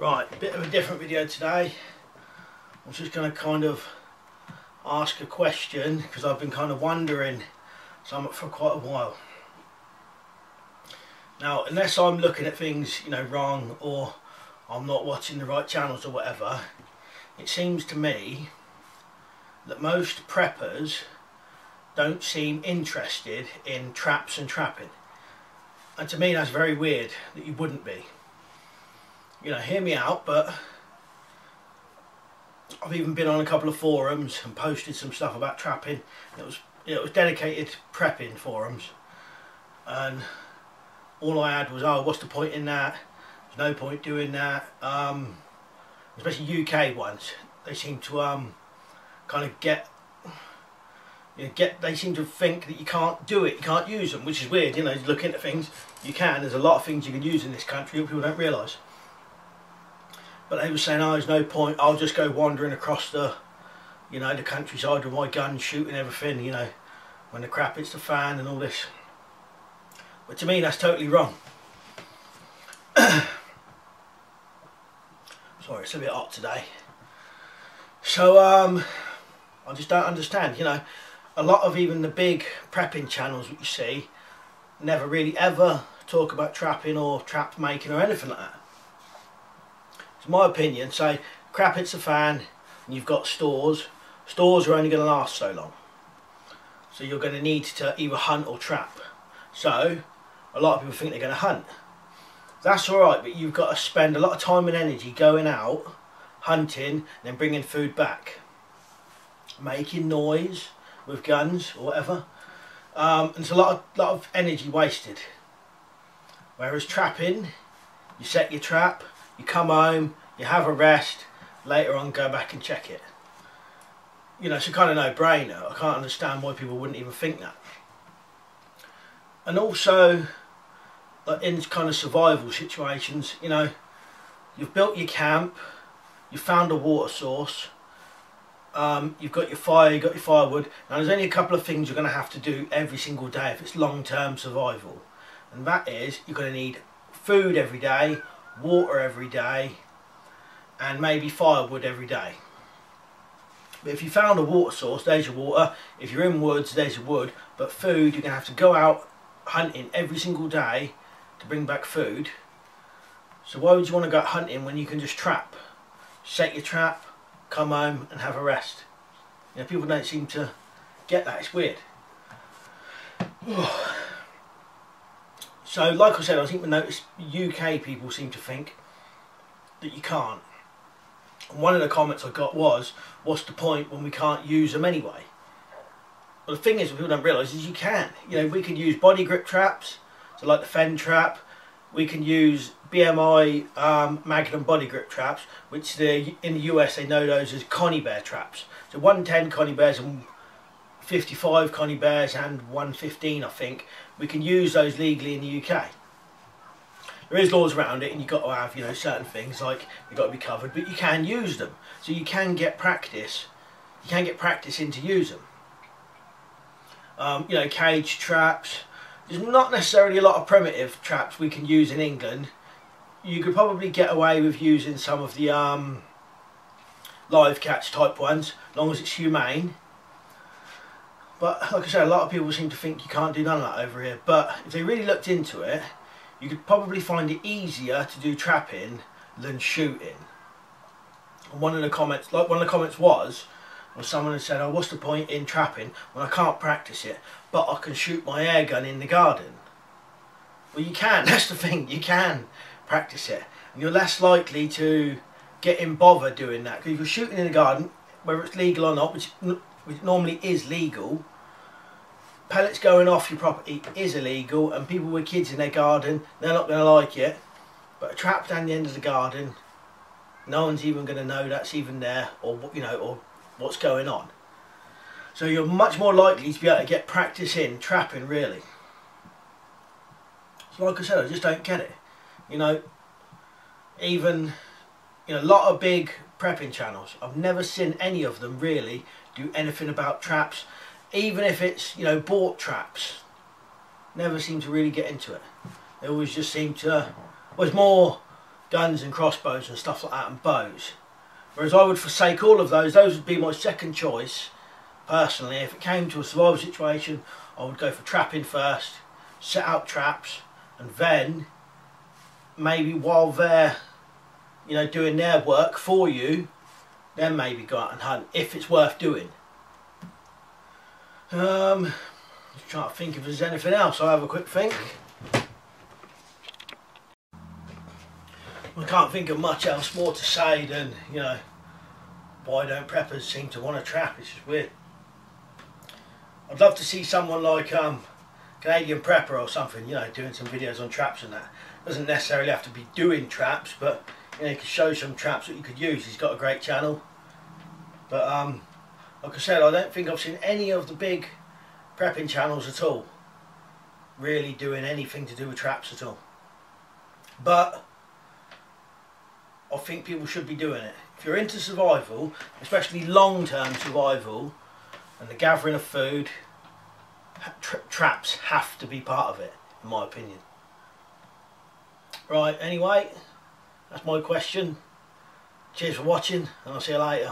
Right, a bit of a different video today. I'm just going to kind of ask a question because I've been kind of wondering something for quite a while. Now, unless I'm looking at things, wrong, or I'm not watching the right channels or whatever, it seems to me that most preppers don't seem interested in traps and trapping. And to me that's very weird that you wouldn't be. Hear me out, but I've even been on a couple of forums and posted some stuff about trapping. It was dedicated prepping forums, and all I had was, oh, what's the point in that? There's no point doing that. Especially UK ones, they seem to kind of they seem to think that you can't do it, you can't use them, which is weird. You look into things, you can. There's a lot of things you can use in this country that people don't realise. But they were saying, oh, there's no point, I'll just go wandering across the, the countryside with my gun, shooting everything, when the crap hits the fan and all this. But to me, that's totally wrong. Sorry, it's a bit hot today. So, I just don't understand, a lot of even the big prepping channels that you see never really ever talk about trapping or trap making or anything like that. It's my opinion. Say crap hits the fan and you've got stores are only going to last so long, so you're going to need to either hunt or trap. So a lot of people think they're going to hunt. That's alright, but you've got to spend a lot of time and energy going out hunting and then bringing food back, making noise with guns or whatever. There's a lot of energy wasted. Whereas trapping, you set your trap, you come home, you have a rest, later on go back and check it. It's a kind of no-brainer. I can't understand why people wouldn't even think that. And also, like in kind of survival situations, you've built your camp, you've found a water source, you've got your fire, you've got your firewood. Now there's only a couple of things you're going to have to do every single day if it's long-term survival. And that is, you're going to need food every day, water every day, and maybe firewood every day. But if you found a water source, there's your water. If you're in woods, there's your wood. But food, you're going to have to go out hunting every single day to bring back food. So why would you want to go out hunting when you can just trap? Set your trap, come home and have a rest. People don't seem to get that. It's weird. So like I said, I think we noticed UK people seem to think that you can't. And one of the comments I got was, what's the point when we can't use them anyway? Well, the thing is, what people don't realise is you can. We can use body grip traps, so like the Fend trap. We can use BMI Magnum body grip traps, which in the US they know those as Connie Bear traps. So 110 Connie Bears and 55 Connie Bears and 115, I think. We can use those legally in the UK. There is laws around it, and you've got to have, certain things like you've got to be covered, but you can use them. So you can get practice. You can get practice in to use them. Cage traps. There's not necessarily a lot of primitive traps we can use in England. You could probably get away with using some of the live catch type ones, as long as it's humane. But like I said, a lot of people seem to think you can't do none of that over here. But if they really looked into it, you could probably find it easier to do trapping than shooting. And one of the comments was someone had said, oh, what's the point in trapping when I can't practice it, but I can shoot my air gun in the garden? Well, you can. That's the thing. You can practice it, and you're less likely to get in bother doing that. Because if you're shooting in the garden, whether it's legal or not, which normally is legal, pellets going off your property is illegal, and people with kids in their garden, they're not going to like it. But a trap down the end of the garden, no one's even going to know that's even there, or or what's going on. So you're much more likely to be able to get practice in trapping, really. So like I said, I just don't get it. Even a lot of big prepping channels, I've never seen any of them really do anything about traps. Even if it's bought traps, never seem to really get into it. They always just seem to, well, it's more guns and crossbows and stuff like that, and bows. Whereas I would forsake all of those. Those would be my second choice, personally. If it came to a survival situation, I would go for trapping first, set out traps, and then maybe while they're, you know, doing their work for you, then maybe go out and hunt if it's worth doing. Just trying to think if there's anything else. I'll have a quick think. I can't think of much else more to say than, you know, why don't preppers seem to want to trap? It's just weird. I'd love to see someone like Canadian Prepper or something, you know, doing some videos on traps and that. Doesn't necessarily have to be doing traps, but you know, he could show some traps that you could use. He's got a great channel. But like I said, I don't think I've seen any of the big prepping channels at all really doing anything to do with traps at all. But I think people should be doing it. If you're into survival, especially long-term survival and the gathering of food, traps have to be part of it, in my opinion. Right, anyway, that's my question. Cheers for watching, and I'll see you later.